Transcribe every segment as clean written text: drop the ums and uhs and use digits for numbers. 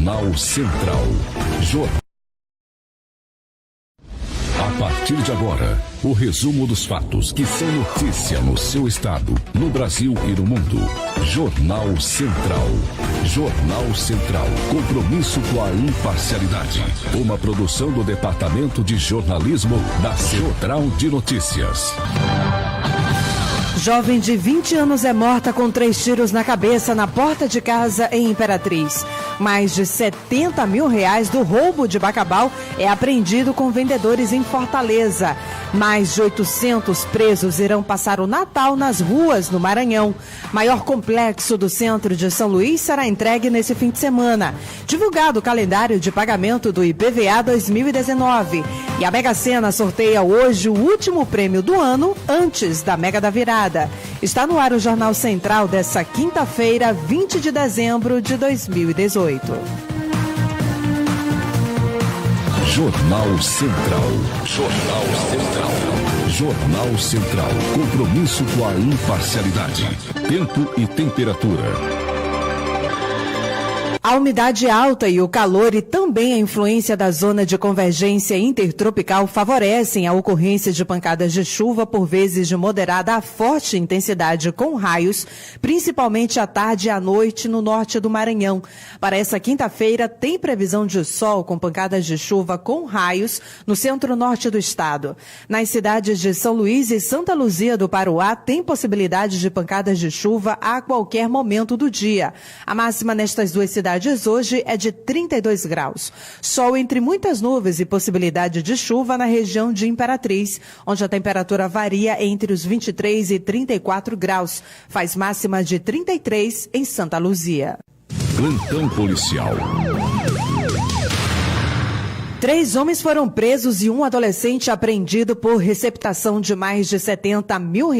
Jornal Central. A partir de agora, o resumo dos fatos que são notícia no seu estado, no Brasil e no mundo. Jornal Central. Jornal Central. Compromisso com a imparcialidade. Uma produção do Departamento de Jornalismo da Central de Notícias. Jovem de 20 anos é morta com 3 tiros na cabeça na porta de casa em Imperatriz. Mais de R$70 mil do roubo de Bacabal é apreendido com vendedores em Fortaleza. Mais de 800 presos irão passar o Natal nas ruas no Maranhão. Maior complexo do centro de São Luís será entregue nesse fim de semana. Divulgado o calendário de pagamento do IPVA 2019. E a Mega Sena sorteia hoje o último prêmio do ano antes da Mega da Virada. Está no ar o Jornal Central dessa quinta-feira, 20 de dezembro de 2018. Jornal Central. Jornal Central. Jornal Central. Compromisso com a imparcialidade. Tempo e temperatura. A umidade alta e o calor e também a influência da zona de convergência intertropical favorecem a ocorrência de pancadas de chuva, por vezes de moderada a forte intensidade com raios, principalmente à tarde e à noite no norte do Maranhão. Para essa quinta-feira, tem previsão de sol com pancadas de chuva com raios no centro-norte do estado. Nas cidades de São Luís e Santa Luzia do Paruá, tem possibilidade de pancadas de chuva a qualquer momento do dia. A máxima nestas duas cidades hoje é de 32 graus. Sol entre muitas nuvens e possibilidade de chuva na região de Imperatriz, onde a temperatura varia entre os 23 e 34 graus. Faz máxima de 33 em Santa Luzia. Plantão policial. 3 homens foram presos e um adolescente apreendido por receptação de mais de R$70 mil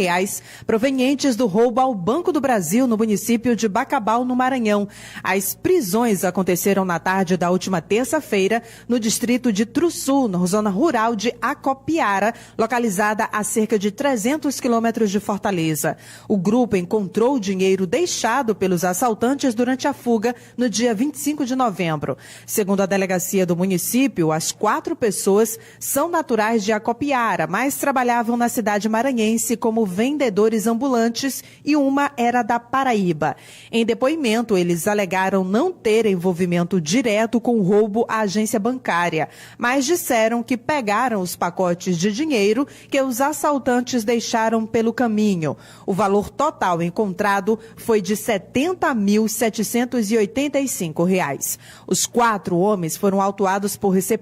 provenientes do roubo ao Banco do Brasil no município de Bacabal, no Maranhão. As prisões aconteceram na tarde da última terça-feira no distrito de Trussu, na zona rural de Acopiara, localizada a cerca de 300 quilômetros de Fortaleza. O grupo encontrou o dinheiro deixado pelos assaltantes durante a fuga no dia 25 de novembro. Segundo a delegacia do município, as 4 pessoas são naturais de Acopiara, mas trabalhavam na cidade maranhense como vendedores ambulantes e uma era da Paraíba. Em depoimento, eles alegaram não ter envolvimento direto com o roubo à agência bancária, mas disseram que pegaram os pacotes de dinheiro que os assaltantes deixaram pelo caminho. O valor total encontrado foi de R$70.785. Os 4 homens foram autuados por receptação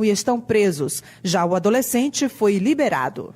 e estão presos. Já o adolescente foi liberado.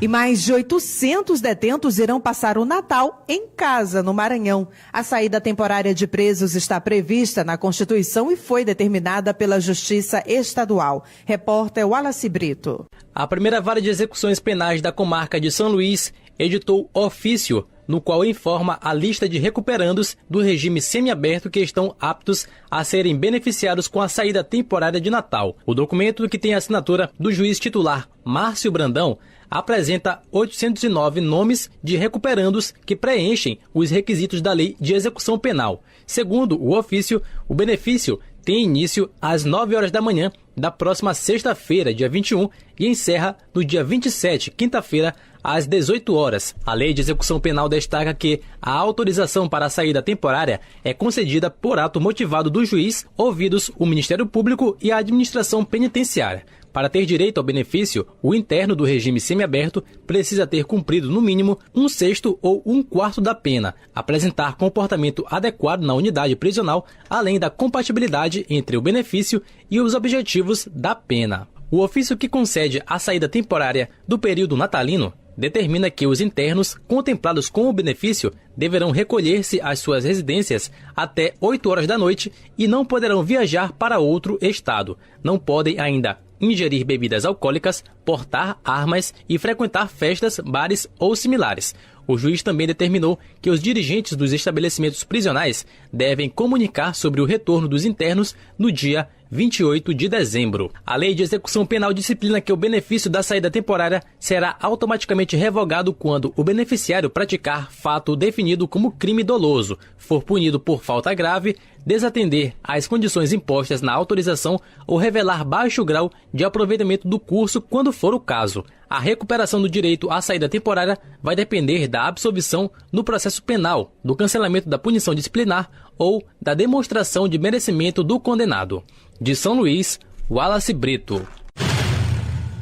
E mais de 800 detentos irão passar o Natal em casa, no Maranhão. A saída temporária de presos está prevista na Constituição e foi determinada pela Justiça Estadual. Repórter Wallace Brito. A primeira vara de execuções penais da comarca de São Luís editou ofício, no qual informa a lista de recuperandos do regime semiaberto que estão aptos a serem beneficiados com a saída temporária de Natal. O documento, que tem a assinatura do juiz titular Márcio Brandão, apresenta 809 nomes de recuperandos que preenchem os requisitos da Lei de Execução Penal. Segundo o ofício, o benefício tem início às 9 horas da manhã da próxima sexta-feira, dia 21, e encerra no dia 27, quinta-feira, às 18 horas. A Lei de Execução Penal destaca que a autorização para a saída temporária é concedida por ato motivado do juiz, ouvidos o Ministério Público e a Administração Penitenciária. Para ter direito ao benefício, o interno do regime semiaberto precisa ter cumprido, no mínimo, 1/6 ou 1/4 da pena, apresentar comportamento adequado na unidade prisional, além da compatibilidade entre o benefício e os objetivos da pena. O ofício que concede a saída temporária do período natalino determina que os internos contemplados com o benefício deverão recolher-se às suas residências até 8 horas da noite e não poderão viajar para outro estado. Não podem ainda ingerir bebidas alcoólicas, portar armas e frequentar festas, bares ou similares. O juiz também determinou que os dirigentes dos estabelecimentos prisionais devem comunicar sobre o retorno dos internos no dia 28 de dezembro. A Lei de Execução Penal disciplina que o benefício da saída temporária será automaticamente revogado quando o beneficiário praticar fato definido como crime doloso, for punido por falta grave, desatender às condições impostas na autorização ou revelar baixo grau de aproveitamento do curso quando for o caso. A recuperação do direito à saída temporária vai depender da absolvição no processo penal, do cancelamento da punição disciplinar ou da demonstração de merecimento do condenado. De São Luís, Wallace Brito.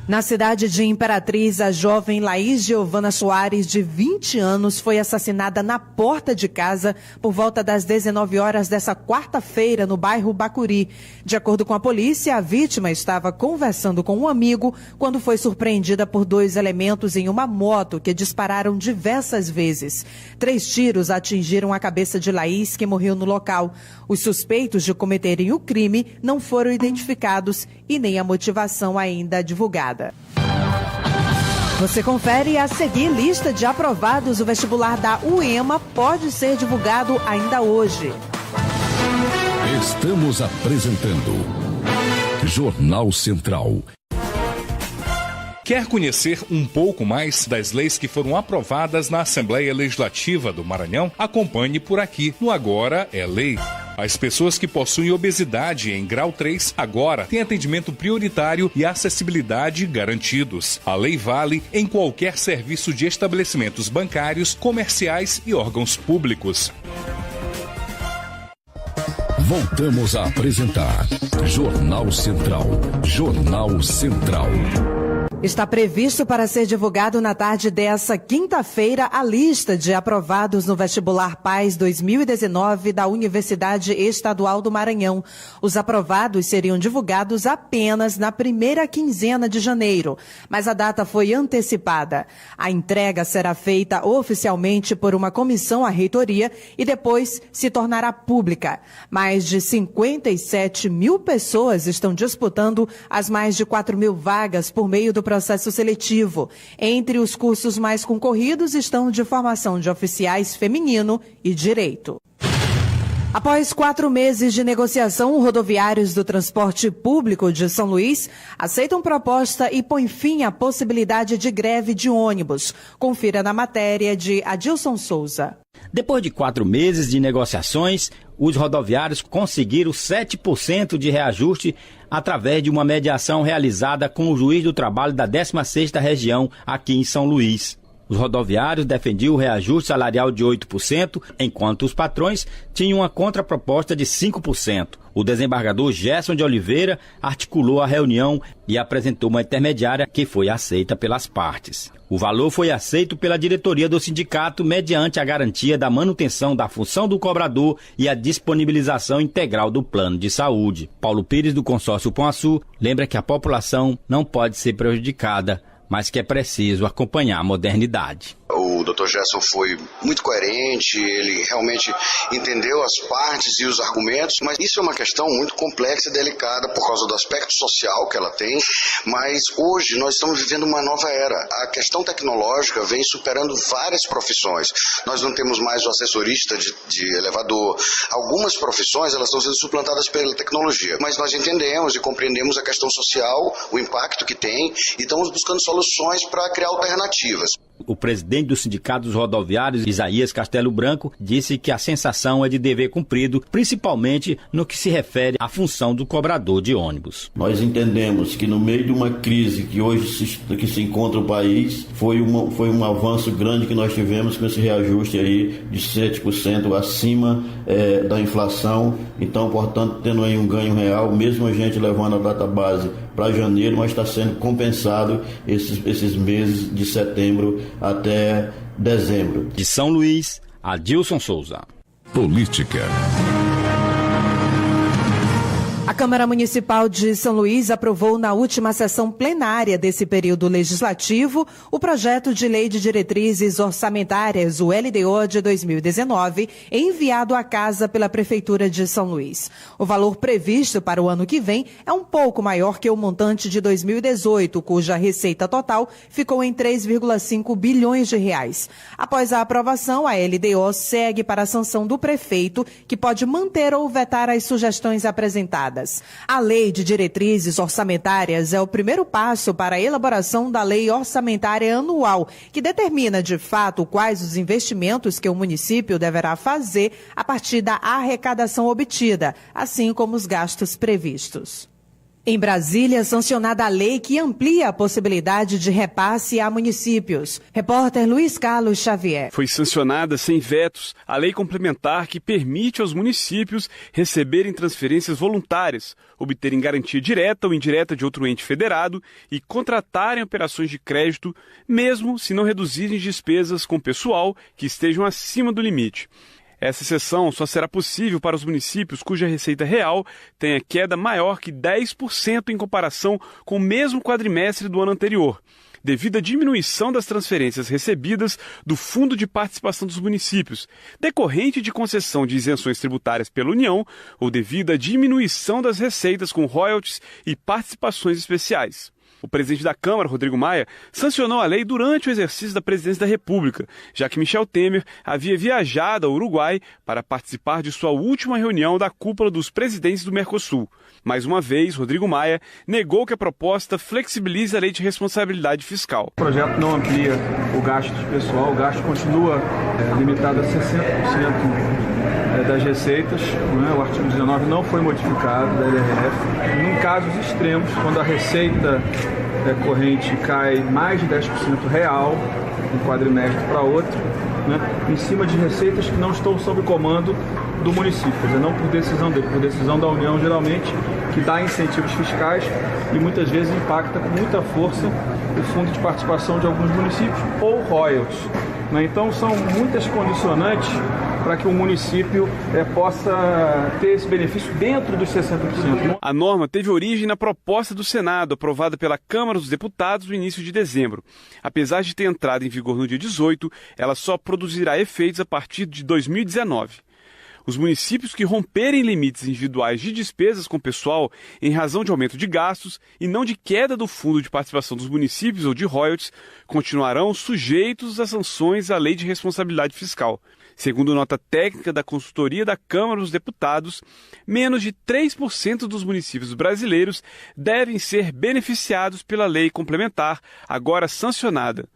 Na cidade de Imperatriz, a jovem Laís Giovana Soares, de 20 anos, foi assassinada na porta de casa por volta das 19 horas dessa quarta-feira, no bairro Bacuri. De acordo com a polícia, a vítima estava conversando com um amigo quando foi surpreendida por 2 elementos em uma moto que dispararam diversas vezes. 3 tiros atingiram a cabeça de Laís, que morreu no local. Os suspeitos de cometerem o crime não foram identificados e nem a motivação ainda divulgada. Você confere a seguir: lista de aprovados do vestibular da UEMA pode ser divulgado ainda hoje. Estamos apresentando Jornal Central. Quer conhecer um pouco mais das leis que foram aprovadas na Assembleia Legislativa do Maranhão? Acompanhe por aqui no Agora é Lei. As pessoas que possuem obesidade em grau 3 agora têm atendimento prioritário e acessibilidade garantidos. A lei vale em qualquer serviço de estabelecimentos bancários, comerciais e órgãos públicos. Voltamos a apresentar Jornal Central. Jornal Central. Está previsto para ser divulgado na tarde dessa quinta-feira a lista de aprovados no vestibular PAS 2019 da Universidade Estadual do Maranhão. Os aprovados seriam divulgados apenas na primeira quinzena de janeiro, mas a data foi antecipada. A entrega será feita oficialmente por uma comissão à reitoria e depois se tornará pública. Mais de 57 mil pessoas estão disputando as mais de 4 mil vagas por meio do processo seletivo. Entre os cursos mais concorridos estão de formação de oficiais feminino e direito. Após 4 meses de negociação, rodoviários do transporte público de São Luís aceitam proposta e põem fim à possibilidade de greve de ônibus. Confira na matéria de Adilson Souza. Depois de 4 meses de negociações, os rodoviários conseguiram 7% de reajuste através de uma mediação realizada com o juiz do trabalho da 16ª região aqui em São Luís. Os rodoviários defendiam o reajuste salarial de 8%, enquanto os patrões tinham uma contraproposta de 5%. O desembargador Gerson de Oliveira articulou a reunião e apresentou uma intermediária que foi aceita pelas partes. O valor foi aceito pela diretoria do sindicato mediante a garantia da manutenção da função do cobrador e a disponibilização integral do plano de saúde. Paulo Pires, do consórcio Pão Açu, lembra que a população não pode ser prejudicada, mas que é preciso acompanhar a modernidade. O Dr. Gerson foi muito coerente, ele realmente entendeu as partes e os argumentos, mas isso é uma questão muito complexa e delicada por causa do aspecto social que ela tem, mas hoje nós estamos vivendo uma nova era. A questão tecnológica vem superando várias profissões. Nós não temos mais o assessorista de elevador. Algumas profissões elas estão sendo suplantadas pela tecnologia, mas nós entendemos e compreendemos a questão social, o impacto que tem, e estamos buscando soluções para criar alternativas. O presidente do Sindicato dos Rodoviários, Isaías Castelo Branco, disse que a sensação é de dever cumprido, principalmente no que se refere à função do cobrador de ônibus. Nós entendemos que no meio de uma crise que hoje se encontra o país, foi um avanço grande que nós tivemos com esse reajuste aí de 7% acima da inflação. Então, portanto, tendo aí um ganho real, mesmo a gente levando a data base para janeiro, mas está sendo compensado esses meses de setembro até dezembro. De São Luís, Adilson Souza. Política. A Câmara Municipal de São Luís aprovou na última sessão plenária desse período legislativo o projeto de Lei de Diretrizes Orçamentárias, o LDO de 2019, enviado à Casa pela Prefeitura de São Luís. O valor previsto para o ano que vem é um pouco maior que o montante de 2018, cuja receita total ficou em 3,5 bilhões de reais. Após a aprovação, a LDO segue para a sanção do prefeito, que pode manter ou vetar as sugestões apresentadas. reais. A Lei de Diretrizes Orçamentárias é o primeiro passo para a elaboração da Lei Orçamentária Anual, que determina, de fato, quais os investimentos que o município deverá fazer a partir da arrecadação obtida, assim como os gastos previstos. Em Brasília, sancionada a lei que amplia a possibilidade de repasse a municípios. Repórter Luiz Carlos Xavier. Foi sancionada sem vetos a lei complementar que permite aos municípios receberem transferências voluntárias, obterem garantia direta ou indireta de outro ente federado e contratarem operações de crédito, mesmo se não reduzirem despesas com pessoal que estejam acima do limite. Essa exceção só será possível para os municípios cuja receita real tenha queda maior que 10% em comparação com o mesmo quadrimestre do ano anterior, devido à diminuição das transferências recebidas do Fundo de Participação dos Municípios, decorrente de concessão de isenções tributárias pela União ou devido à diminuição das receitas com royalties e participações especiais. O presidente da Câmara, Rodrigo Maia, sancionou a lei durante o exercício da presidência da República, já que Michel Temer havia viajado ao Uruguai para participar de sua última reunião da cúpula dos presidentes do Mercosul. Mais uma vez, Rodrigo Maia negou que a proposta flexibilize a lei de responsabilidade fiscal. O projeto não amplia o gasto pessoal, o gasto continua limitado a 60% das receitas, né? O artigo 19 não foi modificado da LRF. Em casos extremos, quando a receita corrente cai mais de 10% real, de um quadrimestre para outro, né? Em cima de receitas que não estão sob comando do município, quer dizer, não por decisão dele, por decisão da União, geralmente, que dá incentivos fiscais e muitas vezes impacta com muita força o fundo de participação de alguns municípios ou royalties, né? Então são muitas condicionantes para que o município possa ter esse benefício dentro dos 60%. A norma teve origem na proposta do Senado, aprovada pela Câmara dos Deputados no início de dezembro. Apesar de ter entrado em vigor no dia 18, ela só produzirá efeitos a partir de 2019. Os municípios que romperem limites individuais de despesas com pessoal em razão de aumento de gastos e não de queda do Fundo de Participação dos Municípios ou de royalties continuarão sujeitos a sanções à Lei de Responsabilidade Fiscal. Segundo nota técnica da consultoria da Câmara dos Deputados, menos de 3% dos municípios brasileiros devem ser beneficiados pela lei complementar, agora sancionada.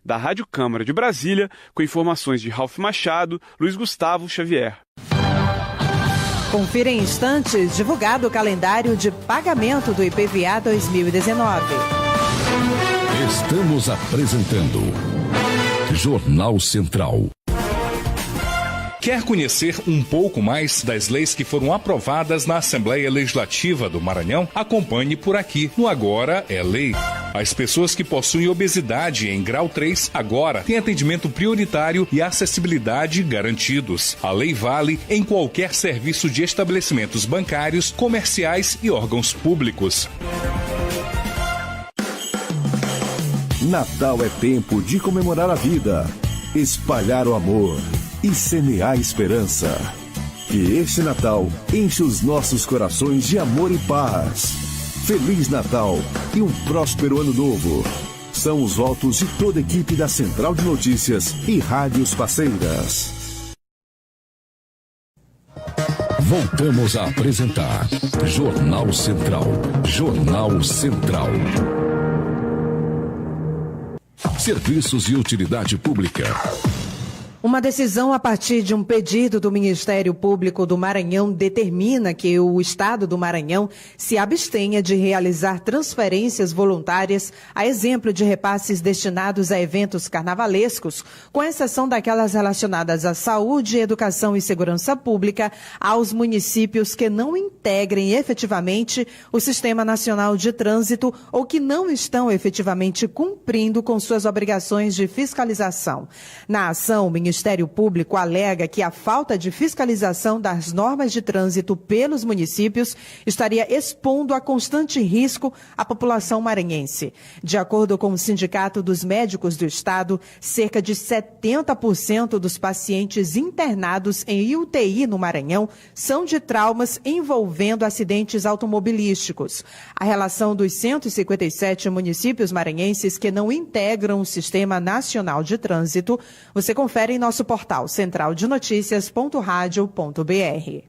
Da Rádio Câmara de Brasília, com informações de Ralf Machado, Luiz Gustavo Xavier. Confira em instantes divulgado o calendário de pagamento do IPVA 2019. Estamos apresentando Jornal Central. Quer conhecer um pouco mais das leis que foram aprovadas na Assembleia Legislativa do Maranhão? Acompanhe por aqui no Agora é Lei. As pessoas que possuem obesidade em grau 3 agora têm atendimento prioritário e acessibilidade garantidos. A lei vale em qualquer serviço de estabelecimentos bancários, comerciais e órgãos públicos. Natal é tempo de comemorar a vida, espalhar o amor e semear esperança. Que este Natal enche os nossos corações de amor e paz. Feliz Natal e um próspero Ano Novo. São os votos de toda a equipe da Central de Notícias e rádios parceiras. Voltamos a apresentar Jornal Central. Jornal Central. Serviços e utilidade pública. Uma decisão a partir de um pedido do Ministério Público do Maranhão determina que o Estado do Maranhão se abstenha de realizar transferências voluntárias, a exemplo de repasses destinados a eventos carnavalescos, com exceção daquelas relacionadas à saúde, educação e segurança pública, aos municípios que não integrem efetivamente o Sistema Nacional de Trânsito ou que não estão efetivamente cumprindo com suas obrigações de fiscalização. Na ação, o Ministério Público alega que a falta de fiscalização das normas de trânsito pelos municípios estaria expondo a constante risco a população maranhense. De acordo com o Sindicato dos Médicos do Estado, cerca de 70% dos pacientes internados em UTI no Maranhão são de traumas envolvendo acidentes automobilísticos. A relação dos 157 municípios maranhenses que não integram o Sistema Nacional de Trânsito, você confere em nosso portal centraldenoticias.radio.br.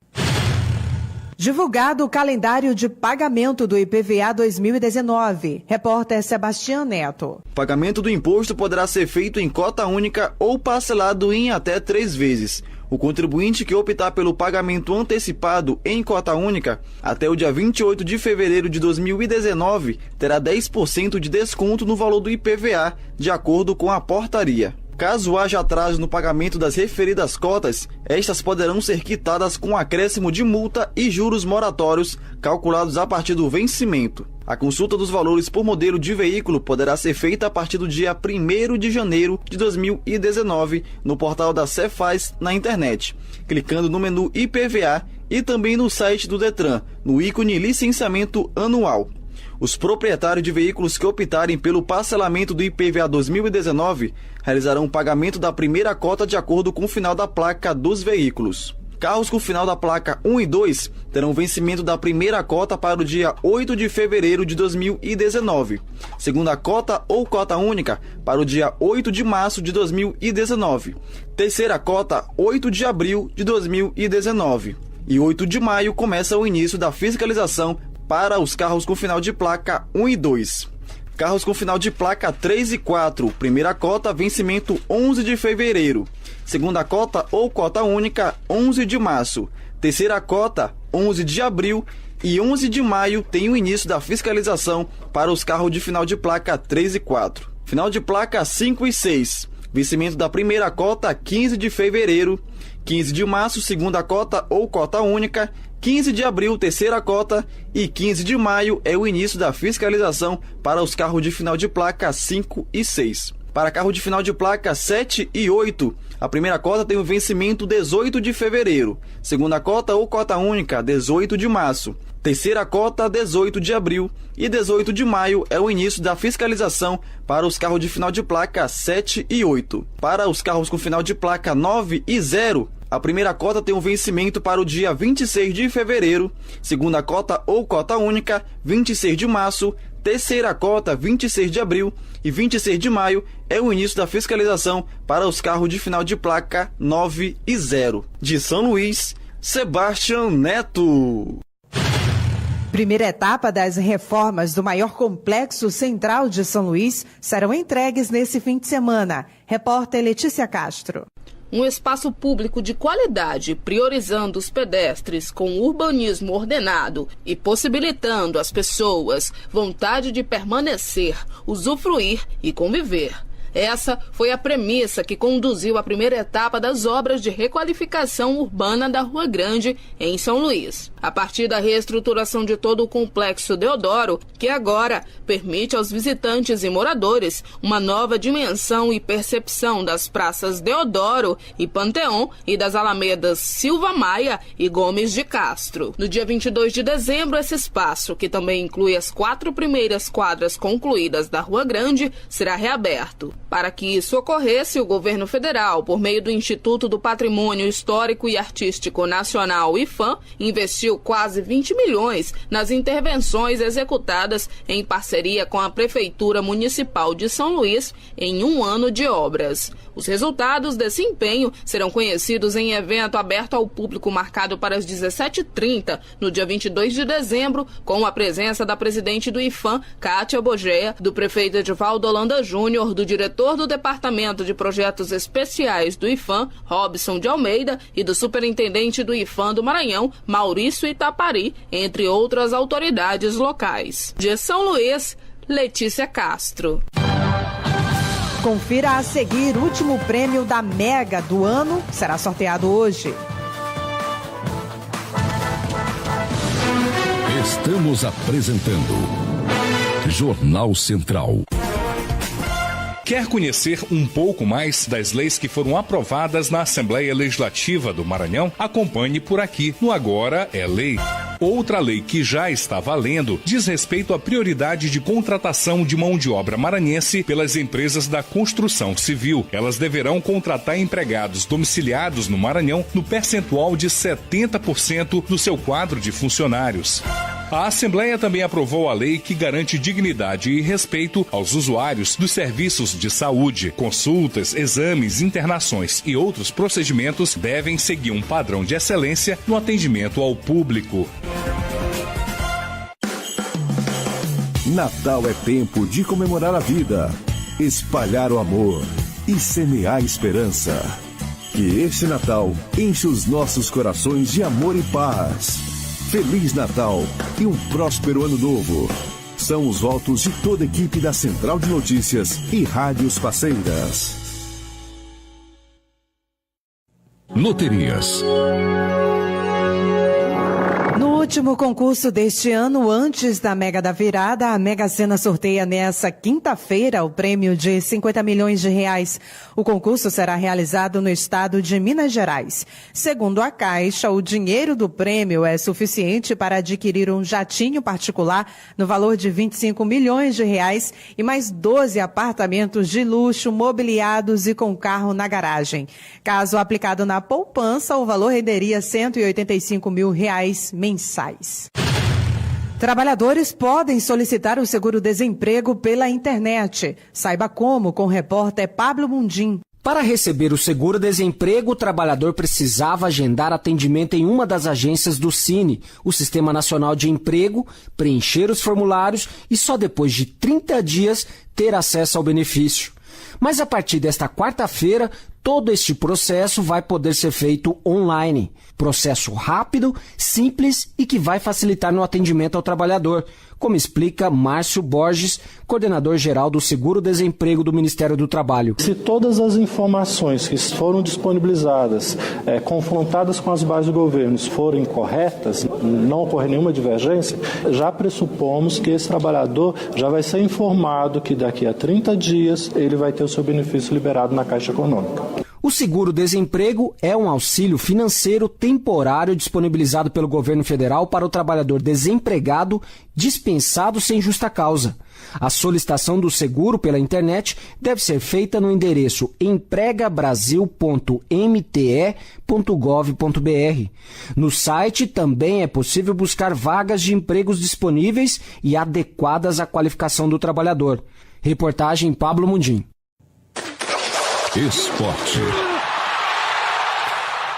Divulgado o calendário de pagamento do IPVA 2019. Repórter Sebastião Neto. O pagamento do imposto poderá ser feito em cota única ou parcelado em até 3 vezes. O contribuinte que optar pelo pagamento antecipado em cota única até o dia 28 de fevereiro de 2019 terá 10% de desconto no valor do IPVA, de acordo com a portaria. Caso haja atraso no pagamento das referidas cotas, estas poderão ser quitadas com acréscimo de multa e juros moratórios calculados a partir do vencimento. A consulta dos valores por modelo de veículo poderá ser feita a partir do dia 1º de janeiro de 2019 no portal da Cefaz na internet, clicando no menu IPVA e também no site do Detran, no ícone Licenciamento Anual. Os proprietários de veículos que optarem pelo parcelamento do IPVA 2019 realizarão o pagamento da primeira cota de acordo com o final da placa dos veículos. Carros com final da placa 1 e 2 terão vencimento da primeira cota para o dia 8 de fevereiro de 2019, segunda cota ou cota única para o dia 8 de março de 2019, terceira cota 8 de abril de 2019 e 8 de maio começa o início da fiscalização para os carros com final de placa 1 e 2. Carros com final de placa 3 e 4, primeira cota, vencimento 11 de fevereiro. Segunda cota ou cota única, 11 de março. Terceira cota, 11 de abril. E 11 de maio tem o início da fiscalização para os carros de final de placa 3 e 4. Final de placa 5 e 6. Vencimento da primeira cota, 15 de fevereiro. 15 de março, segunda cota ou cota única. 15 de abril, terceira cota, e 15 de maio é o início da fiscalização para os carros de final de placa 5 e 6. Para carro de final de placa 7 e 8, a primeira cota tem o vencimento 18 de fevereiro, segunda cota ou cota única 18 de março, terceira cota 18 de abril e 18 de maio é o início da fiscalização para os carros de final de placa 7 e 8. Para os carros com final de placa 9 e 0, a primeira cota tem um vencimento para o dia 26 de fevereiro, segunda cota ou cota única, 26 de março, terceira cota, 26 de abril e 26 de maio é o início da fiscalização para os carros de final de placa 9 e 0. De São Luís, Sebastião Neto. Primeira etapa das reformas do maior complexo central de São Luís serão entregues nesse fim de semana. Repórter Letícia Castro. Um espaço público de qualidade, priorizando os pedestres com urbanismo ordenado e possibilitando às pessoas vontade de permanecer, usufruir e conviver. Essa foi a premissa que conduziu a primeira etapa das obras de requalificação urbana da Rua Grande, em São Luís. A partir da reestruturação de todo o complexo Deodoro, que agora permite aos visitantes e moradores uma nova dimensão e percepção das praças Deodoro e Panteão e das alamedas Silva Maia e Gomes de Castro. No dia 22 de dezembro, esse espaço, que também inclui as 4 primeiras quadras concluídas da Rua Grande, será reaberto. Para que isso ocorresse, o governo federal, por meio do Instituto do Patrimônio Histórico e Artístico Nacional, IPHAN, investiu quase 20 milhões nas intervenções executadas em parceria com a Prefeitura Municipal de São Luís em um ano de obras. Os resultados desse empenho serão conhecidos em evento aberto ao público marcado para as 17h30, no dia 22 de dezembro, com a presença da presidente do IPHAN, Kátia Bogea, do prefeito Edivaldo Holanda Júnior, do diretor do Departamento de Projetos Especiais do IPHAN, Robson de Almeida, e do superintendente do IPHAN do Maranhão, Maurício Itapari, entre outras autoridades locais. De São Luís, Letícia Castro. Confira a seguir o último prêmio da Mega do ano, será sorteado hoje. Estamos apresentando Jornal Central. Quer conhecer um pouco mais das leis que foram aprovadas na Assembleia Legislativa do Maranhão? Acompanhe por aqui no Agora é Lei. Outra lei que já está valendo diz respeito à prioridade de contratação de mão de obra maranhense pelas empresas da construção civil. Elas deverão contratar empregados domiciliados no Maranhão no percentual de 70% do seu quadro de funcionários. A Assembleia também aprovou a lei que garante dignidade e respeito aos usuários dos serviços de saúde. Consultas, exames, internações e outros procedimentos devem seguir um padrão de excelência no atendimento ao público. Natal é tempo de comemorar a vida, espalhar o amor e semear esperança. Que este Natal enche os nossos corações de amor e paz. Feliz Natal e um próspero Ano Novo. São os votos de toda a equipe da Central de Notícias e Rádios Parceiras. Loterias. No último concurso deste ano, antes da Mega da Virada, a Mega Sena sorteia nessa quinta-feira o prêmio de 50 milhões de reais. O concurso será realizado no estado de Minas Gerais. Segundo a Caixa, o dinheiro do prêmio é suficiente para adquirir um jatinho particular no valor de 25 milhões de reais e mais 12 apartamentos de luxo mobiliados e com carro na garagem. Caso aplicado na poupança, o valor renderia 185 mil reais mensais. Trabalhadores podem solicitar o seguro-desemprego pela internet. Saiba como com o repórter Pablo Mundim. Para receber o seguro-desemprego, o trabalhador precisava agendar atendimento em uma das agências do SINE, o Sistema Nacional de Emprego, preencher os formulários e só depois de 30 dias ter acesso ao benefício. Mas a partir desta quarta-feira, todo este processo vai poder ser feito online. Processo rápido, simples e que vai facilitar no atendimento ao trabalhador, como explica Márcio Borges, coordenador-geral do Seguro-Desemprego do Ministério do Trabalho. Se todas as informações que foram disponibilizadas, confrontadas com as bases do governo, forem corretas, não ocorrer nenhuma divergência, já pressupomos que esse trabalhador já vai ser informado que daqui a 30 dias ele vai ter o seu benefício liberado na Caixa Econômica. O seguro-desemprego é um auxílio financeiro temporário disponibilizado pelo governo federal para o trabalhador desempregado dispensado sem justa causa. A solicitação do seguro pela internet deve ser feita no endereço empregabrasil.mte.gov.br. No site também é possível buscar vagas de empregos disponíveis e adequadas à qualificação do trabalhador. Reportagem Pablo Mundim. Esporte.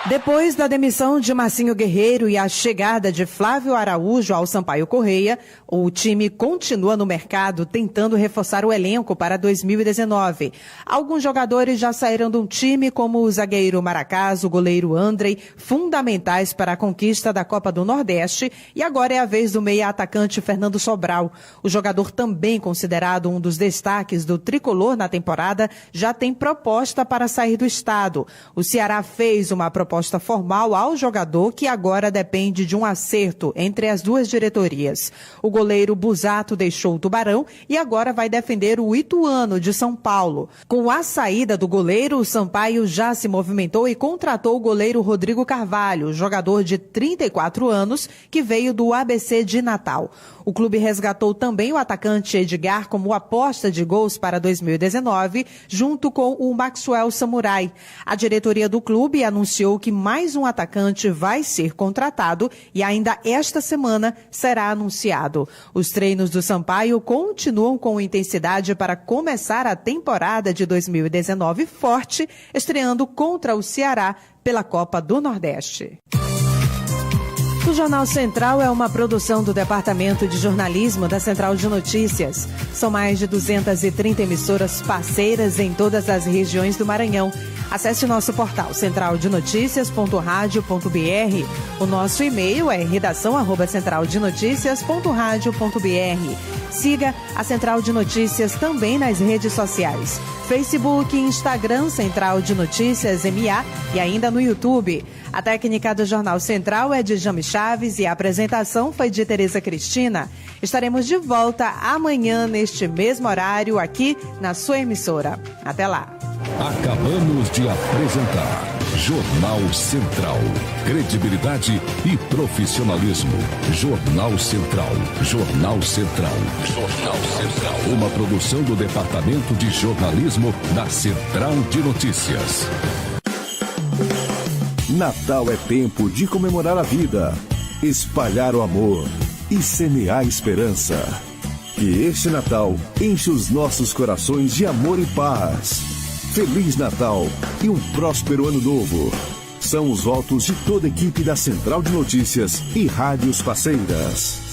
Depois da demissão de Marcinho Guerreiro e a chegada de Flávio Araújo ao Sampaio Corrêa, o time continua no mercado tentando reforçar o elenco para 2019. Alguns jogadores já saíram do time, como o zagueiro Maracás, o goleiro Andrei, fundamentais para a conquista da Copa do Nordeste, e agora é a vez do meia-atacante Fernando Sobral. O jogador, também considerado um dos destaques do tricolor na temporada, já tem proposta para sair do estado. O Ceará fez uma proposta formal ao jogador, que agora depende de um acerto entre as duas diretorias. O goleiro Busato deixou o Tubarão e agora vai defender o Ituano de São Paulo. Com a saída do goleiro, o Sampaio já se movimentou e contratou o goleiro Rodrigo Carvalho, jogador de 34 anos, que veio do ABC de Natal. O clube resgatou também o atacante Edgar como aposta de gols para 2019, junto com o Maxwell Samurai. A diretoria do clube anunciou que mais um atacante vai ser contratado e ainda esta semana será anunciado. Os treinos do Sampaio continuam com intensidade para começar a temporada de 2019 forte, estreando contra o Ceará pela Copa do Nordeste. O Jornal Central é uma produção do Departamento de Jornalismo da Central de Notícias. São mais de 230 emissoras parceiras em todas as regiões do Maranhão. Acesse nosso portal centraldenoticias.radio.br. O nosso e-mail é redação@centraldenoticias.radio.br. Siga a Central de Notícias também nas redes sociais. Facebook e Instagram Central de Notícias MA e ainda no YouTube. A técnica do Jornal Central é de Jame Chaves e a apresentação foi de Tereza Cristina. Estaremos de volta amanhã neste mesmo horário aqui na sua emissora. Até lá. Acabamos de apresentar Jornal Central. Credibilidade e profissionalismo. Jornal Central. Jornal Central. Jornal Central. Uma produção do Departamento de Jornalismo da Central de Notícias. Natal é tempo de comemorar a vida, espalhar o amor e semear esperança. Que este Natal enche os nossos corações de amor e paz. Feliz Natal e um próspero Ano Novo. São os votos de toda a equipe da Central de Notícias e Rádios Parceiras.